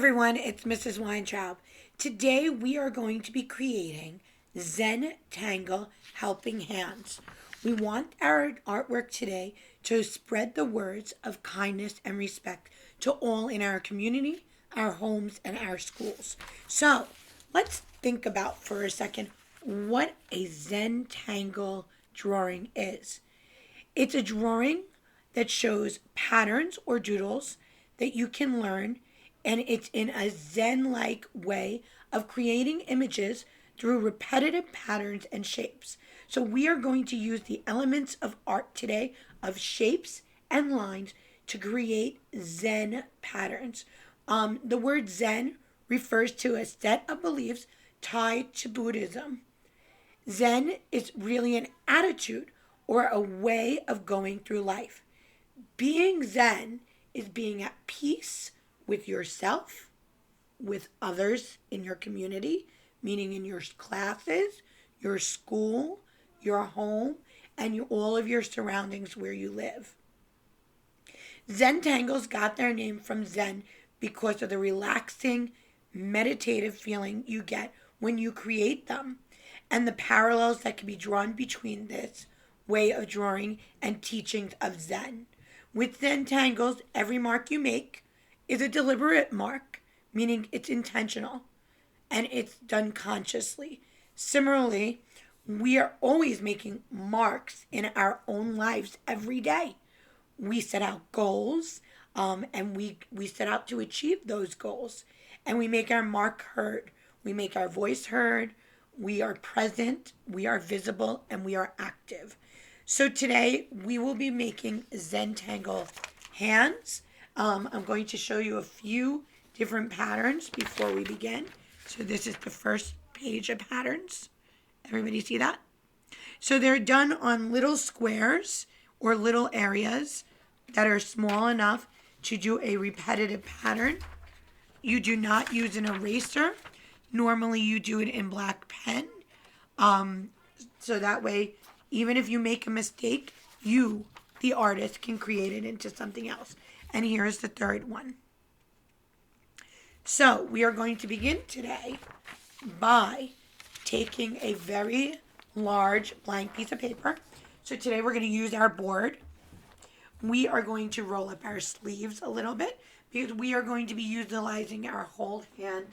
everyone, it's Mrs. Weintraub. Today we are going to be creating Zentangle Helping Hands. We want our artwork today to spread the words of kindness and respect to all in our community, our homes, and our schools. So let's think about for a second what a Zentangle drawing is. It's a drawing that shows patterns or doodles that you can learn, and it's in a Zen-like way of creating images through repetitive patterns and shapes. So we are going to use the elements of art today of shapes and lines to create Zen patterns. The word Zen refers to a set of beliefs tied to Buddhism. Zen is really an attitude or a way of going through life. Being Zen is being at peace with yourself, with others in your community, meaning in your classes, your school, your home, and all of your surroundings where you live. Zentangles got their name from Zen because of the relaxing, meditative feeling you get when you create them, and the parallels that can be drawn between this way of drawing and teachings of Zen. With Zentangles, every mark you make is a deliberate mark, meaning it's intentional and it's done consciously. Similarly, we are always making marks in our own lives every day. We set out goals, and we set out to achieve those goals, and we make our mark heard. We make our voice heard. We are present, we are visible, and we are active. So today we will be making Zentangle hands. I'm going to show you a few different patterns before we begin. So this is the first page of patterns. Everybody see that? So they're done on little squares or little areas that are small enough to do a repetitive pattern. You do not use an eraser. Normally you do it in black pen. So that way, even if you make a mistake, you, the artist, can create it into something else. And here's the third one. So we are going to begin today by taking a very large blank piece of paper. So today we're going to use our board. We are going to roll up our sleeves a little bit because we are going to be utilizing our whole hand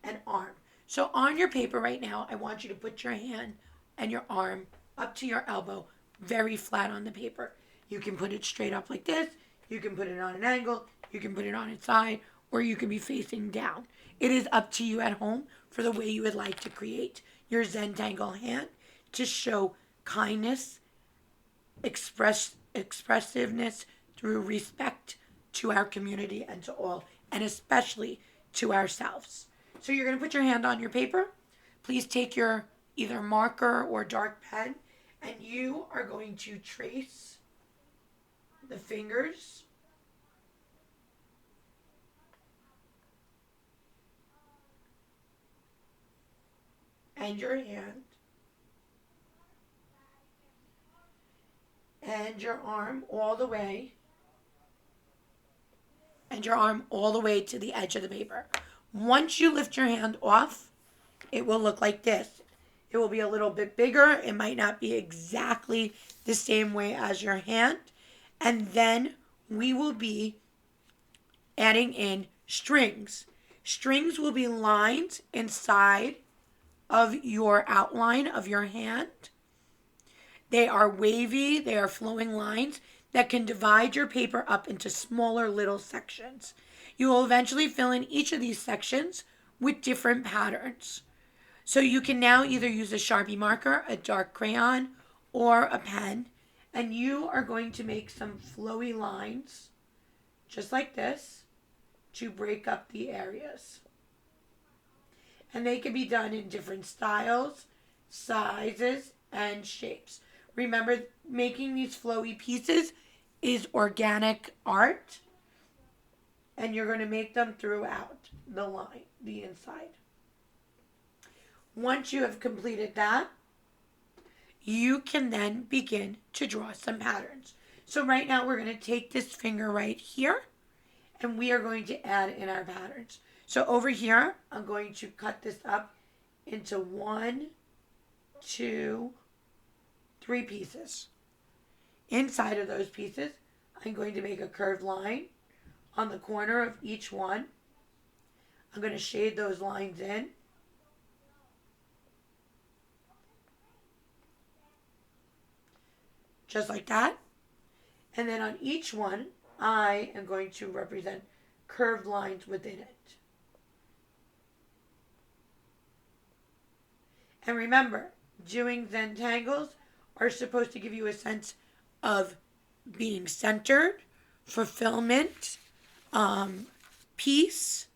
and arm. So on your paper right now, I want you to put your hand and your arm up to your elbow, very flat on the paper. You can put it straight up like this. You can put it on an angle. You can put it on its side, or you can be facing down. It is up to you at home for the way you would like to create your Zentangle hand to show kindness, expressiveness through respect to our community and to all, and especially to ourselves. So you're going to put your hand on your paper. Please take your either marker or dark pen, and you are going to trace the fingers and your hand and your arm all the way to the edge of the paper. Once you lift your hand off, it will look like this. It will be a little bit bigger. It might not be exactly the same way as your hand. And then we will be adding in strings. Strings will be lines inside of your outline of your hand. They are wavy, they are flowing lines that can divide your paper up into smaller little sections. You will eventually fill in each of these sections with different patterns. So you can now either use a Sharpie marker, a dark crayon, or a pen, and you are going to make some flowy lines, just like this, to break up the areas. And they can be done in different styles, sizes, and shapes. Remember, making these flowy pieces is organic art, and you're going to make them throughout the line, the inside. Once you have completed that, you can then begin to draw some patterns. So right now we're going to take this finger right here, and we are going to add in our patterns. So over here, I'm going to cut this up into 1, 2, 3 pieces. Inside of those pieces, I'm going to make a curved line on the corner of each one. I'm going to shade those lines in. Just like that. And then on each one, I am going to represent curved lines within it. And remember, doing Zentangles are supposed to give you a sense of being centered, fulfillment, peace,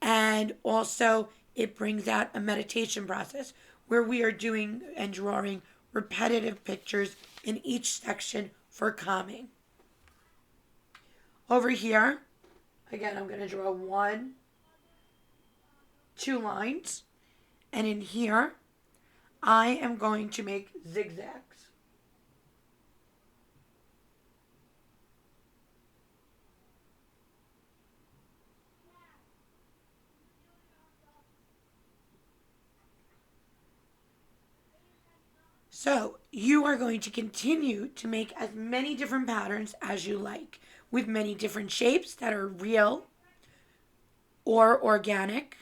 and also it brings out a meditation process where we are doing and drawing repetitive pictures in each section for calming. Over here, again, I'm going to draw 1, 2 lines, and in here, I am going to make zigzags. So you are going to continue to make as many different patterns as you like with many different shapes that are real or organic.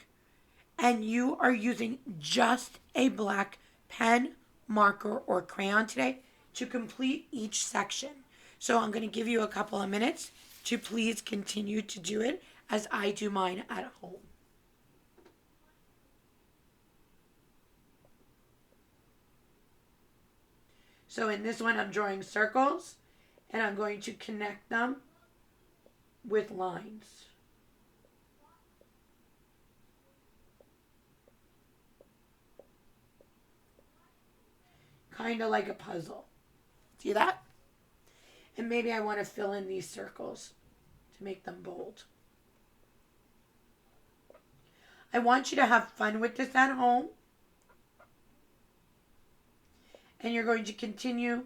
And you are using just a black pen, marker, or crayon today to complete each section. So I'm going to give you a couple of minutes to please continue to do it as I do mine at home. So in this one, I'm drawing circles, and I'm going to connect them with lines. Kind of like a puzzle. See that? And maybe I want to fill in these circles to make them bold. I want you to have fun with this at home. And you're going to continue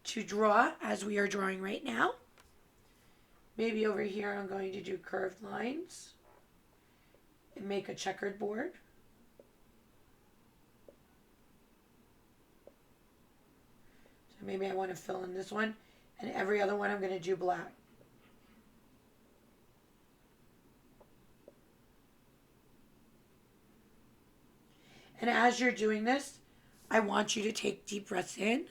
to draw as we are drawing right now. Maybe over here I'm going to do curved lines and make a checkered board. So maybe I want to fill in this one, and every other one I'm going to do black. And as you're doing this, I want you to take deep breaths in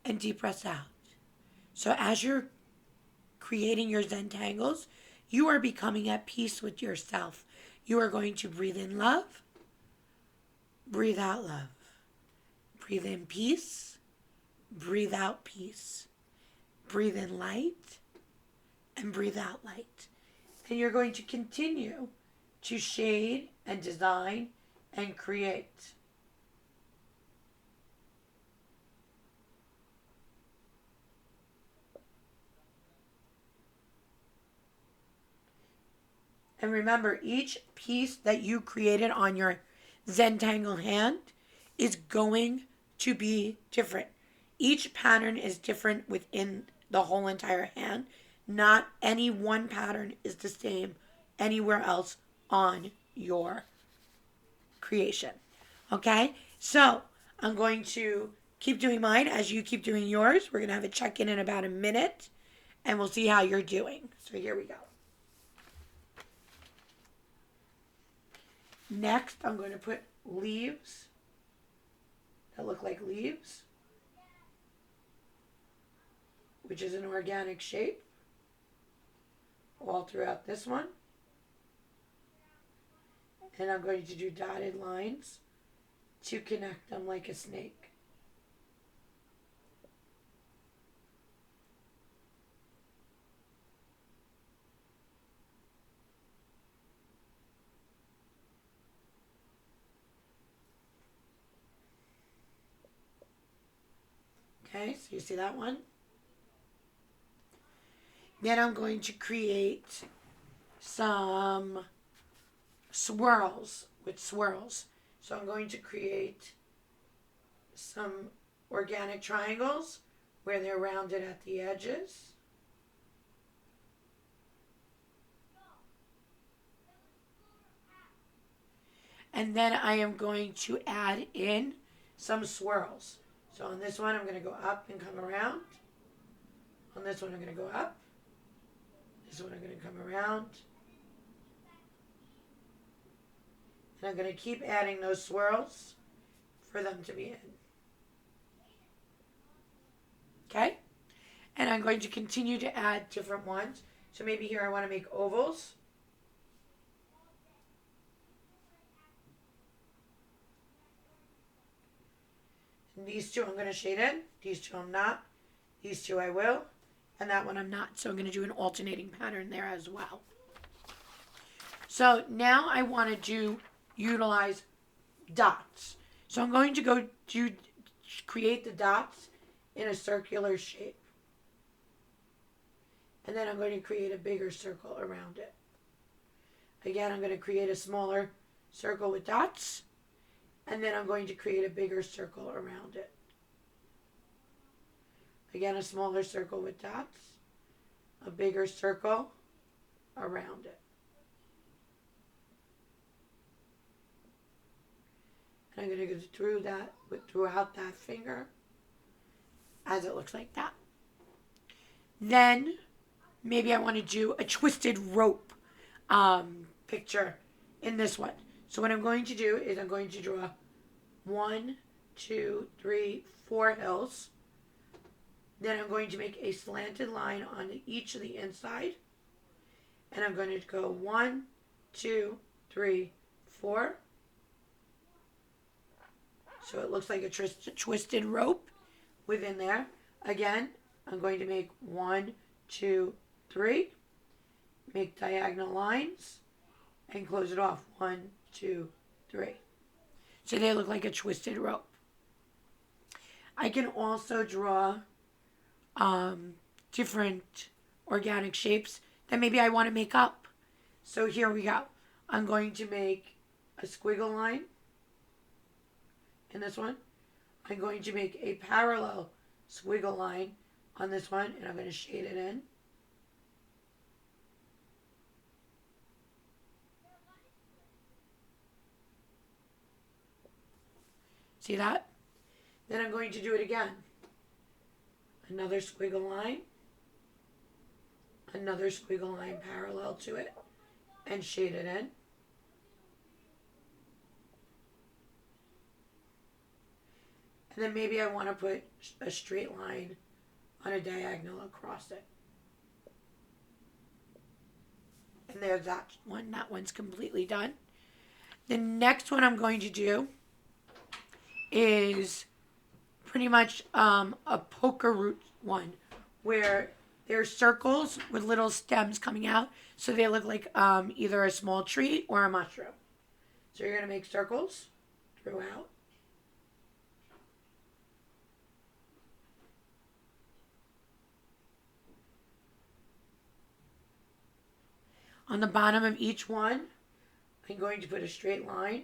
and deep breaths out. So as you're creating your Zentangles, you are becoming at peace with yourself. You are going to breathe in love, breathe out love. Breathe in peace, breathe out peace. Breathe in light and breathe out light. And you're going to continue to shade and design and create. And remember, each piece that you created on your Zentangle hand is going to be different. Each pattern is different within the whole entire hand. Not any one pattern is the same anywhere else on your creation. Okay? So, I'm going to keep doing mine as you keep doing yours. We're going to have a check-in in about a minute, and we'll see how you're doing. So, here we go. Next, I'm going to put leaves that look like leaves, which is an organic shape, all throughout this one. And I'm going to do dotted lines to connect them like a snake. Okay, so you see that one? Then I'm going to create some swirls with swirls. So I'm going to create some organic triangles where they're rounded at the edges. And then I am going to add in some swirls. So on this one, I'm going to go up and come around. On this one, I'm going to go up. This one, I'm going to come around. And I'm going to keep adding those swirls for them to be in. Okay? And I'm going to continue to add different ones. So maybe here I want to make ovals. And these two I'm going to shade in. These two I'm not. These two I will. And that one I'm not. So I'm going to do an alternating pattern there as well. So now I want to utilize dots. So I'm going to go to create the dots in a circular shape. And then I'm going to create a bigger circle around it. Again, I'm going to create a smaller circle with dots. And then I'm going to create a bigger circle around it. Again, a smaller circle with dots. A bigger circle around it. And I'm going to go through that, throughout that finger as it looks like that. Then maybe I want to do a twisted rope picture in this one. So what I'm going to do is I'm going to draw 1, 2, 3, 4 hills. Then I'm going to make a slanted line on each of the inside. And I'm going to go 1, 2, 3, 4. So it looks like a twisted rope within there. Again, I'm going to make 1, 2, 3. Make diagonal lines and close it off. 1, 2, 3. So they look like a twisted rope. I can also draw different organic shapes that maybe I want to make up. So here we go. I'm going to make a squiggle line in this one. I'm going to make a parallel squiggle line on this one, and I'm going to shade it in. See that? Then I'm going to do it again. Another squiggle line. Another squiggle line parallel to it. And shade it in. And then maybe I want to put a straight line on a diagonal across it. And there's that one. That one's completely done. The next one I'm going to do is pretty much a poker root one, where there's circles with little stems coming out, so they look like either a small tree or a mushroom. So you're going to make circles throughout. On the bottom of each one, I'm going to put a straight line.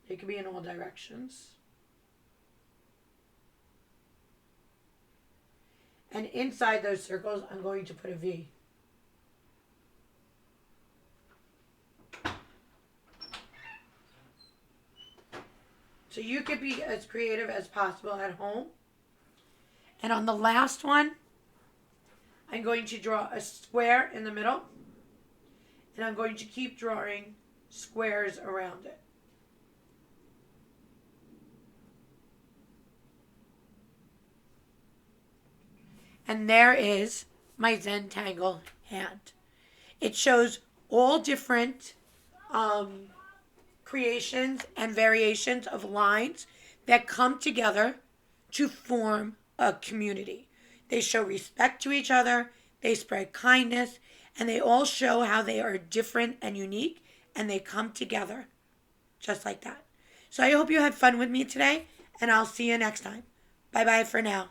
It can be in all directions. And inside those circles, I'm going to put a V. So you could be as creative as possible at home. And on the last one, I'm going to draw a square in the middle. And I'm going to keep drawing squares around it. And there is my Zentangle hand. It shows all different creations and variations of lines that come together to form a community. They show respect to each other, they spread kindness, and they all show how they are different and unique, and they come together just like that. So I hope you had fun with me today, and I'll see you next time. Bye-bye for now.